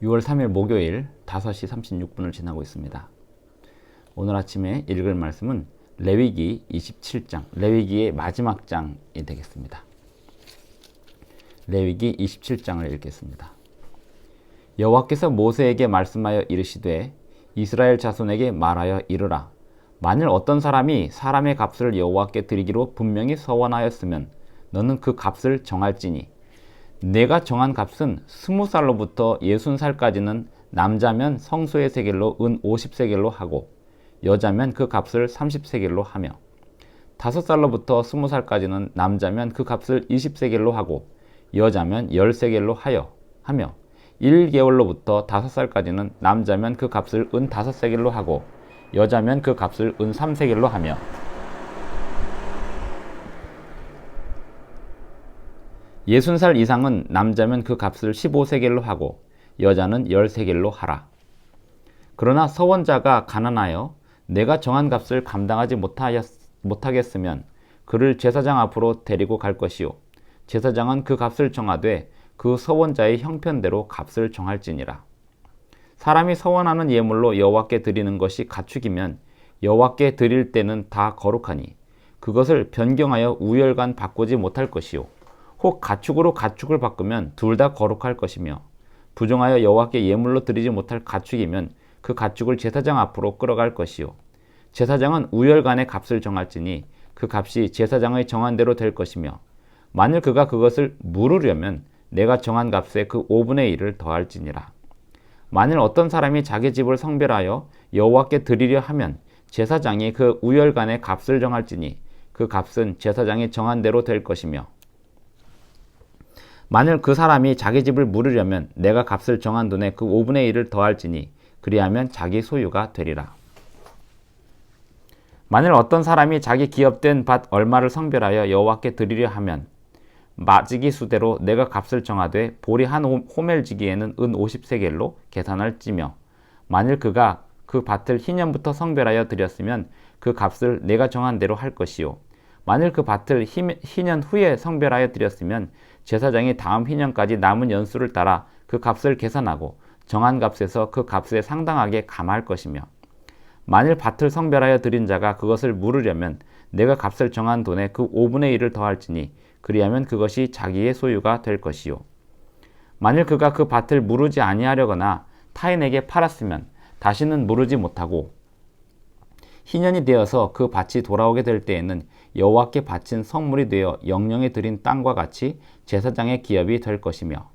6월 3일 목요일 5시 36분을 지나고 있습니다. 오늘 아침에 읽을 말씀은 레위기 27장, 레위기의 마지막 장이 되겠습니다. 레위기 27장을 읽겠습니다. 여호와께서 모세에게 말씀하여 이르시되 이스라엘 자손에게 말하여 이르라. 만일 어떤 사람이 사람의 값을 여호와께 드리기로 분명히 서원하였으면 너는 그 값을 정할지니 내가 정한 값은 20살로부터 60살까지는 남자면 성소의 세겔로 은 50세겔로 하고 여자면 그 값을 30세겔로 하며 5살로부터 20살까지는 남자면 그 값을 20세겔로 하고 여자면 10세겔로 하며 1개월로부터 5살까지는 남자면 그 값을 은 5세겔로 하고 여자면 그 값을 은 3세겔로 하며 60살 이상은 남자면 그 값을 15세겔로 하고 여자는 10세겔로 하라. 그러나 서원자가 가난하여 내가 정한 값을 감당하지 못하겠으면 그를 제사장 앞으로 데리고 갈 것이요 제사장은 그 값을 정하되 그 서원자의 형편대로 값을 정할지니라. 사람이 서원하는 예물로 여호와께 드리는 것이 가축이면 여호와께 드릴 때는 다 거룩하니 그것을 변경하여 우열간 바꾸지 못할 것이요 혹 가축으로 가축을 바꾸면 둘 다 거룩할 것이며 부정하여 여호와께 예물로 드리지 못할 가축이면 그 가축을 제사장 앞으로 끌어갈 것이요 제사장은 우열간의 값을 정할지니 그 값이 제사장의 정한 대로 될 것이며 만일 그가 그것을 물으려면 내가 정한 값에 그 5분의 1을 더할지니라. 만일 어떤 사람이 자기 집을 성별하여 여호와께 드리려 하면 제사장이 그 우열간의 값을 정할지니 그 값은 제사장이 정한 대로 될 것이며 만일 그 사람이 자기 집을 물으려면 내가 값을 정한 돈에 그 5분의 1을 더할지니 그리하면 자기 소유가 되리라. 만일 어떤 사람이 자기 기업된 밭 얼마를 성별하여 여호와께 드리려 하면 마지기 수대로 내가 값을 정하되 보리 한 호멜지기에는 은 50세겔로 계산할지며 만일 그가 그 밭을 희년부터 성별하여 드렸으면 그 값을 내가 정한 대로 할 것이요 만일 그 밭을 희년 후에 성별하여 드렸으면 제사장이 다음 희년까지 남은 연수를 따라 그 값을 계산하고 정한 값에서 그 값에 상당하게 감할 것이며 만일 밭을 성별하여 드린 자가 그것을 물으려면 내가 값을 정한 돈에 그 5분의 1을 더할지니 그리하면 그것이 자기의 소유가 될 것이요 만일 그가 그 밭을 무르지 아니하려거나 타인에게 팔았으면 다시는 무르지 못하고 희년이 되어서 그 밭이 돌아오게 될 때에는 여호와께 바친 성물이 되어 영령에 드린 땅과 같이 제사장의 기업이 될 것이며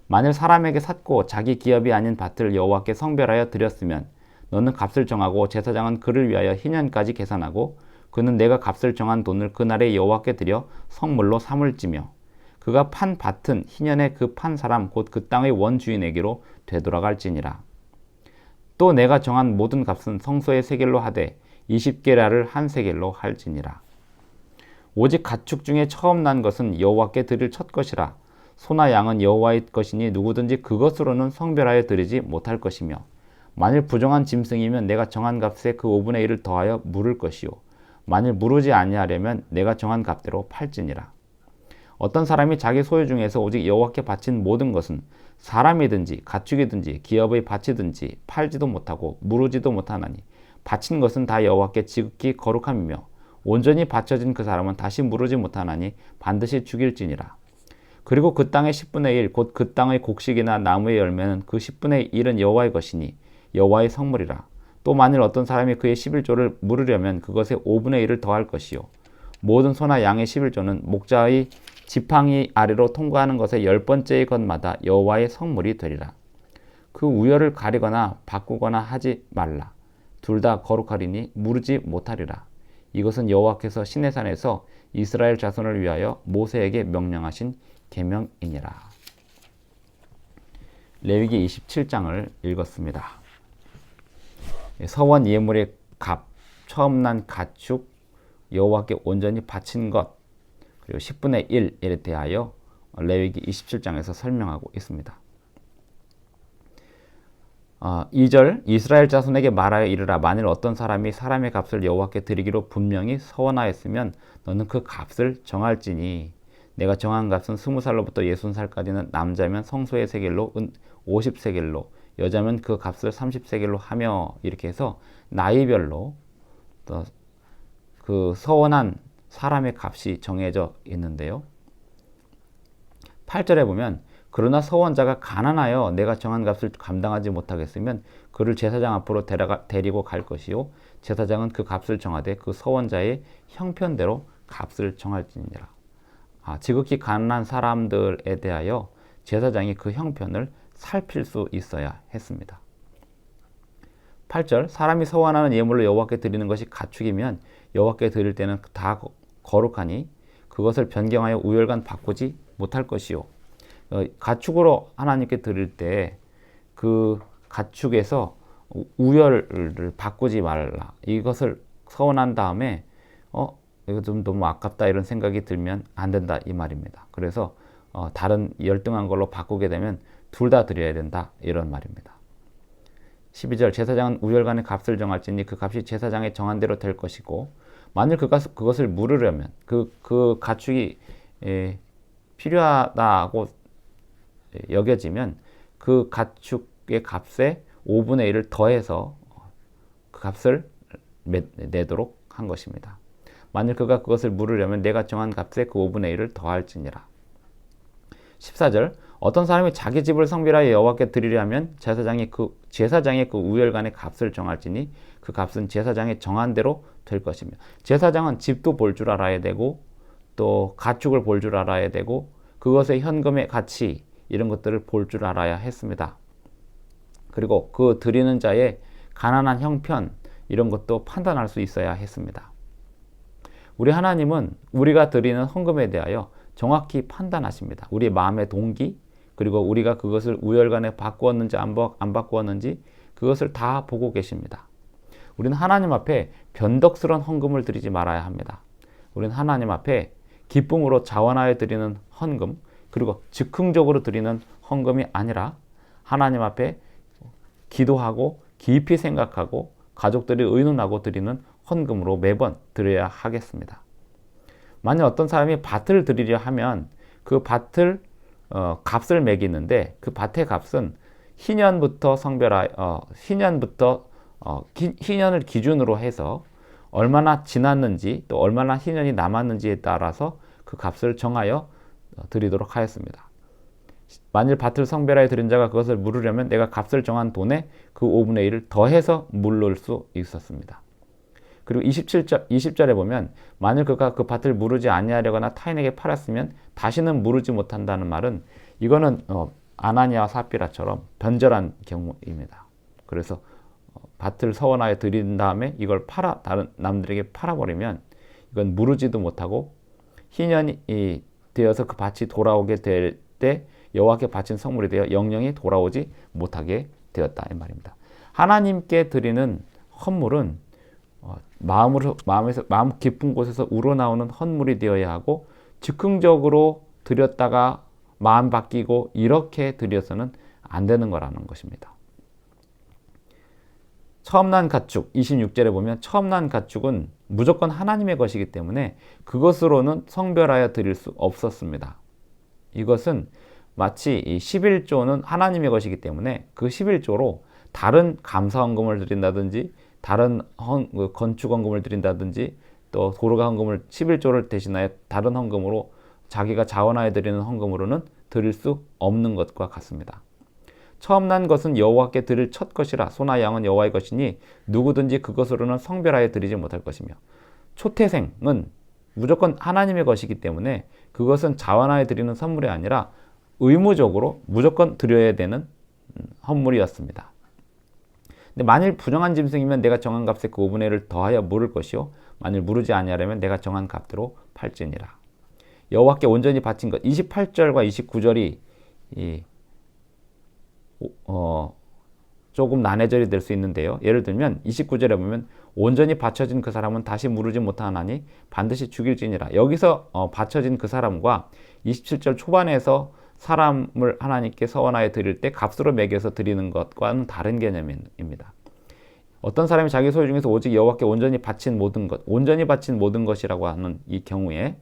만일 사람에게 샀고 자기 기업이 아닌 밭을 여호와께 성별하여 드렸으면 너는 값을 정하고 제사장은 그를 위하여 희년까지 계산하고 그는 내가 값을 정한 돈을 그날에 여호와께 드려 성물로 삼을지며 그가 판 밭은 희년에 그 판 사람 곧 그 땅의 원주인에게로 되돌아갈지니라. 또 내가 정한 모든 값은 성소의 세겔로 하되 20게라를 한 세겔로 할지니라. 오직 가축 중에 처음 난 것은 여호와께 드릴 첫 것이라. 소나 양은 여호와의 것이니 누구든지 그것으로는 성별하여 드리지 못할 것이며 만일 부정한 짐승이면 내가 정한 값에 그 5분의 1을 더하여 물을 것이요 만일 무르지 아니하려면 내가 정한 값대로 팔지니라. 어떤 사람이 자기 소유 중에서 오직 여호와께 바친 모든 것은 사람이든지 가축이든지 기업의 밭이든지 팔지도 못하고 무르지도 못하나니 바친 것은 다 여호와께 지극히 거룩함이며 온전히 바쳐진 그 사람은 다시 무르지 못하나니 반드시 죽일지니라. 그리고 그 땅의 10분의 1 곧 그 땅의 곡식이나 나무의 열매는 그 10분의 1은 여호와의 것이니 여호와의 성물이라. 또 만일 어떤 사람이 그의 11조를 물으려면 그것에 5분의 1을 더할 것이요 모든 소나 양의 11조는 목자의 지팡이 아래로 통과하는 것의 10번째의 것마다 여호와의 성물이 되리라. 그 우열을 가리거나 바꾸거나 하지 말라. 둘 다 거룩하리니 무르지 못하리라. 이것은 여호와께서 시내산에서 이스라엘 자손을 위하여 모세에게 명령하신 계명이니라. 레위기 27장을 읽었습니다. 서원 예물의 값, 처음 난 가축, 여호와께 온전히 바친 것, 그리고 10분의 1에 대하여 레위기 27장에서 설명하고 있습니다. 2절 이스라엘 자손에게 말하여 이르라. 만일 어떤 사람이 사람의 값을 여호와께 드리기로 분명히 서원하였으면 너는 그 값을 정할지니 내가 정한 값은 20살로부터 60살까지는 남자면 성소의 세겔로 은 50세겔로, 여자면 그 값을 30세겔로 하며, 이렇게 해서 나이별로 또 그 서원한 사람의 값이 정해져 있는데요. 8절에 보면 그러나 서원자가 가난하여 내가 정한 값을 감당하지 못하겠으면 그를 제사장 앞으로 데리고 갈 것이요 제사장은 그 값을 정하되 그 서원자의 형편대로 값을 정할지니라. 지극히 가난한 사람들에 대하여 제사장이 그 형편을 살필 수 있어야 했습니다. 8절 사람이 서원하는 예물로 여호와께 드리는 것이 가축이면 여호와께 드릴 때는 다 거룩하니 그것을 변경하여 우열간 바꾸지 못할 것이요. 가축으로 하나님께 드릴 때 그 가축에서 우열을 바꾸지 말라. 이것을 서원한 다음에 이거 좀 너무 아깝다 이런 생각이 들면 안 된다 이 말입니다. 그래서 다른 열등한 걸로 바꾸게 되면 둘 다 드려야 된다 이런 말입니다. 12절 제사장은 우열간의 값을 정할지니 그 값이 제사장의 정한 대로 될 것이고 만일 그것을 물으려면 그 가축이 필요하다고 여겨지면 그 가축의 값에 5분의 1을 더해서 그 값을 내도록 한 것입니다. 만일 그가 그것을 물으려면 내가 정한 값에 그 5분의 1을 더할지니라. 14절 어떤 사람이 자기 집을 성별하여 여호와께 드리려면 제사장의 그 우열간의 값을 정할지니 그 값은 제사장의 정한 대로 될 것이며 제사장은 집도 볼 줄 알아야 되고 또 가축을 볼 줄 알아야 되고 그것의 현금의 가치 이런 것들을 볼 줄 알아야 했습니다. 그리고 그 드리는 자의 가난한 형편 이런 것도 판단할 수 있어야 했습니다. 우리 하나님은 우리가 드리는 헌금에 대하여 정확히 판단하십니다. 우리의 마음의 동기 그리고 우리가 그것을 우열간에 바꾸었는지 안 바꾸었는지 그것을 다 보고 계십니다. 우리는 하나님 앞에 변덕스러운 헌금을 드리지 말아야 합니다. 우리는 하나님 앞에 기쁨으로 자원하여 드리는 헌금 그리고 즉흥적으로 드리는 헌금이 아니라 하나님 앞에 기도하고 깊이 생각하고 가족들이 의논하고 드리는 헌금으로 매번 드려야 하겠습니다. 만약 어떤 사람이 밭을 드리려 하면 그 밭을 값을 매기는데 그 밭의 값은 희년부터 희년을 기준으로 해서 얼마나 지났는지 또 얼마나 희년이 남았는지에 따라서 그 값을 정하여 드리도록 하였습니다. 만일 밭을 성별하여 드린 자가 그것을 물으려면 내가 값을 정한 돈에 그 5분의 1을 더해서 물을 수 있었습니다. 그리고 20절에 보면 만일 그가 그 밭을 무르지 아니하려거나 타인에게 팔았으면 다시는 무르지 못한다는 말은 이거는 아나니아와 삽비라처럼 변절한 경우입니다. 그래서 밭을 서원하여 드린 다음에 이걸 다른 남들에게 팔아버리면 이건 무르지도 못하고 희년이 되어서 그 밭이 돌아오게 될 때 여호와께 바친 성물이 되어 영영이 돌아오지 못하게 되었다 이 말입니다. 하나님께 드리는 헌물은 마음 깊은 곳에서 우러나오는 헌물이 되어야 하고 즉흥적으로 드렸다가 마음 바뀌고 이렇게 드려서는 안 되는 거라는 것입니다. 처음 난 가축 26절에 보면 처음 난 가축은 무조건 하나님의 것이기 때문에 그것으로는 성별하여 드릴 수 없었습니다. 이것은 마치 이 11조는 하나님의 것이기 때문에 그 11조로 다른 감사헌금을 드린다든지 다른 건축헌금을 드린다든지 또 도르가 헌금을 11조를 대신하여 다른 헌금으로 자기가 자원하여 드리는 헌금으로는 드릴 수 없는 것과 같습니다. 처음 난 것은 여호와께 드릴 첫 것이라 소나 양은 여호와의 것이니 누구든지 그것으로는 성별하여 드리지 못할 것이며 초태생은 무조건 하나님의 것이기 때문에 그것은 자원하여 드리는 선물이 아니라 의무적으로 무조건 드려야 되는 헌물이었습니다. 근데 만일 부정한 짐승이면 내가 정한 값에 그 5분의 1을 더하여 물을 것이요 만일 무르지 아니하려면 내가 정한 값대로 팔지니라. 여호와께 온전히 바친 것 28절과 29절이 조금 난해절이 될 수 있는데요. 예를 들면 29절에 보면 온전히 바쳐진 그 사람은 다시 무르지 못하나니 반드시 죽일지니라. 여기서 바쳐진 그 사람과 27절 초반에서 사람을 하나님께 서원하여 드릴 때 값으로 매겨서 드리는 것과는 다른 개념입니다. 어떤 사람이 자기 소유 중에서 오직 여호와께 온전히 바친 모든 것, 온전히 바친 모든 것이라고 하는 이 경우에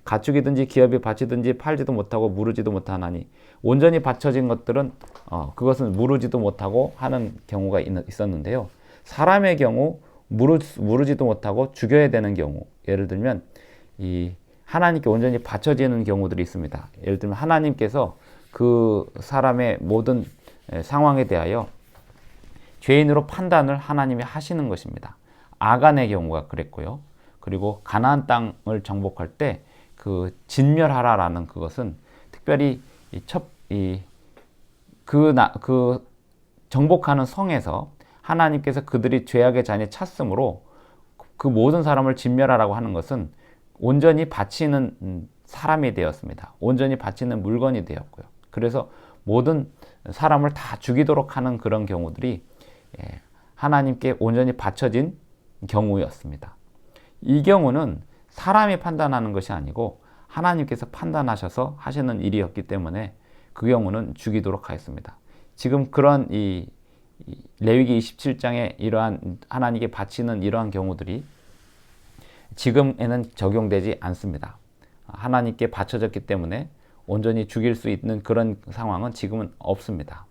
가축이든지 기업이 바치든지 팔지도 못하고 무르지도 못하나니 온전히 바쳐진 것들은 그것은 무르지도 못하고 하는 경우가 있었는데요. 사람의 경우 무르지도 못하고 죽여야 되는 경우, 예를 들면 이 하나님께 온전히 바쳐지는 경우들이 있습니다. 예를 들면 하나님께서 그 사람의 모든 상황에 대하여 죄인으로 판단을 하나님이 하시는 것입니다. 아간의 경우가 그랬고요. 그리고 가나안 땅을 정복할 때 그 진멸하라라는 그것은 특별히 그 정복하는 성에서 하나님께서 그들이 죄악의 잔이 찼으므로 그 모든 사람을 진멸하라고 하는 것은 온전히 바치는 사람이 되었습니다. 온전히 바치는 물건이 되었고요. 그래서 모든 사람을 다 죽이도록 하는 그런 경우들이 하나님께 온전히 바쳐진 경우였습니다. 이 경우는 사람이 판단하는 것이 아니고 하나님께서 판단하셔서 하시는 일이었기 때문에 그 경우는 죽이도록 하였습니다. 지금 그런 이 레위기 27장에 이러한 하나님께 바치는 이러한 경우들이 지금에는 적용되지 않습니다. 하나님께 바쳐졌기 때문에 온전히 죽일 수 있는 그런 상황은 지금은 없습니다.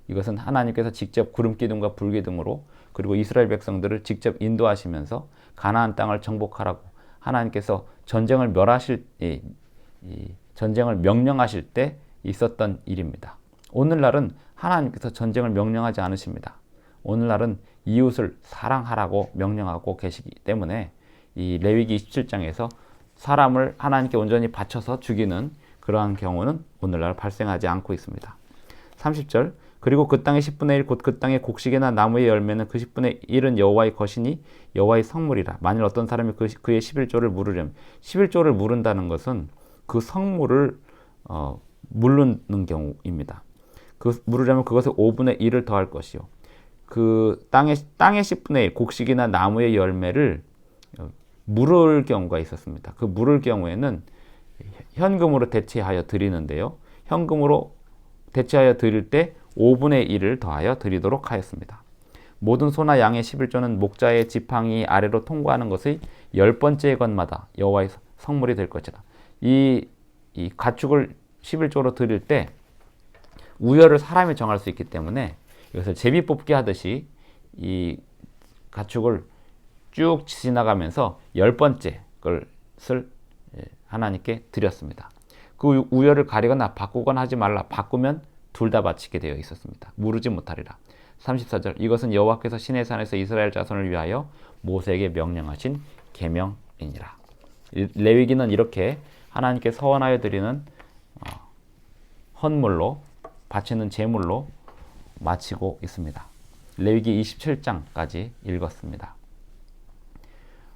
이것은 하나님께서 직접 구름기둥과 불기둥으로 그리고 이스라엘 백성들을 직접 인도하시면서 가나안 땅을 정복하라고 하나님께서 전쟁을 명령하실 때 있었던 일입니다. 오늘날은 하나님께서 전쟁을 명령하지 않으십니다. 오늘날은 이웃을 사랑하라고 명령하고 계시기 때문에 이 레위기 27장에서 사람을 하나님께 온전히 바쳐서 죽이는 그러한 경우는 오늘날 발생하지 않고 있습니다. 30절 그리고 그 땅의 10분의 1 곧 그 땅의 곡식이나 나무의 열매는 그 10분의 1은 여호와의 것이니 여호와의 성물이라. 만일 어떤 사람이 그의 11조를 물으려면 11조를 물은다는 것은 그 성물을 물르는 경우입니다. 물으려면 그것에 5분의 1을 더할 것이요. 그 땅의 10분의 1 곡식이나 나무의 열매를 물을 경우가 있었습니다. 그 물을 경우에는 현금으로 대체하여 드리는데요. 현금으로 대체하여 드릴 때 5분의 1을 더하여 드리도록 하였습니다. 모든 소나 양의 11조는 목자의 지팡이 아래로 통과하는 것의 10번째 것마다 여호와의 성물이 될 것이다. 이 가축을 11조로 드릴 때 우열을 사람이 정할 수 있기 때문에 이것을 제비뽑기 하듯이 이 가축을 쭉 지나가면서 10번째 것을 하나님께 드렸습니다. 그 우열을 가리거나 바꾸거나 하지 말라. 바꾸면 둘 다 바치게 되어 있었습니다. 무르지 못하리라. 34절 이것은 여호와께서 시내 산에서 이스라엘 자손을 위하여 모세에게 명령하신 계명이니라. 레위기는 이렇게 하나님께 서원하여 드리는 헌물로 바치는 제물로 마치고 있습니다. 레위기 27장까지 읽었습니다.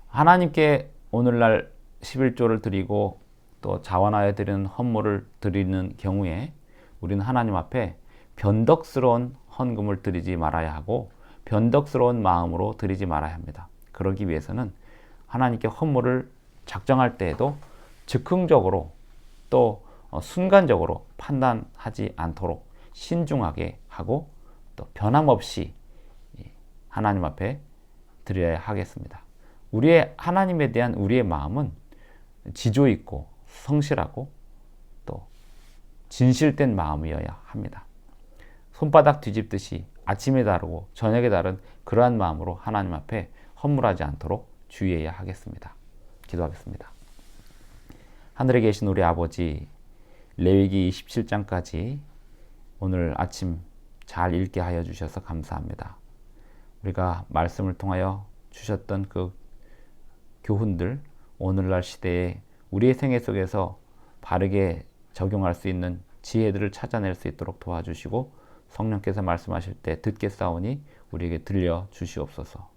하나님께 오늘날 11조를 드리고 또 자원하여 드리는 헌물을 드리는 경우에 우리는 하나님 앞에 변덕스러운 헌금을 드리지 말아야 하고 변덕스러운 마음으로 드리지 말아야 합니다. 그러기 위해서는 하나님께 헌물을 작정할 때에도 즉흥적으로 또 순간적으로 판단하지 않도록 신중하게 하고 또 변함없이 하나님 앞에 드려야 하겠습니다. 하나님에 대한 우리의 마음은 지조 있고 성실하고 또 진실된 마음이어야 합니다. 손바닥 뒤집듯이 아침에 다르고 저녁에 다른 그러한 마음으로 하나님 앞에 허물하지 않도록 주의해야 하겠습니다. 기도하겠습니다. 하늘에 계신 우리 아버지, 레위기 27장까지 오늘 아침 잘 읽게 하여 주셔서 감사합니다. 우리가 말씀을 통하여 주셨던 그 교훈들, 오늘날 시대에 우리의 생애 속에서 바르게 적용할 수 있는 지혜들을 찾아낼 수 있도록 도와주시고 성령께서 말씀하실 때 듣겠사오니 우리에게 들려 주시옵소서.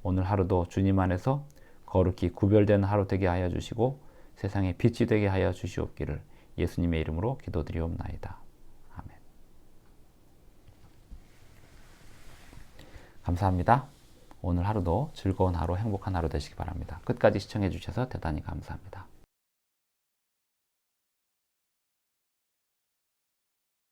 오늘 하루도 주님 안에서 거룩히 구별된 하루 되게 하여 주시고 세상에 빛이 되게 하여 주시옵기를 예수님의 이름으로 기도드리옵나이다. 아멘. 감사합니다. 오늘 하루도 즐거운 하루, 행복한 하루 되시기 바랍니다. 끝까지 시청해 주셔서 대단히 감사합니다.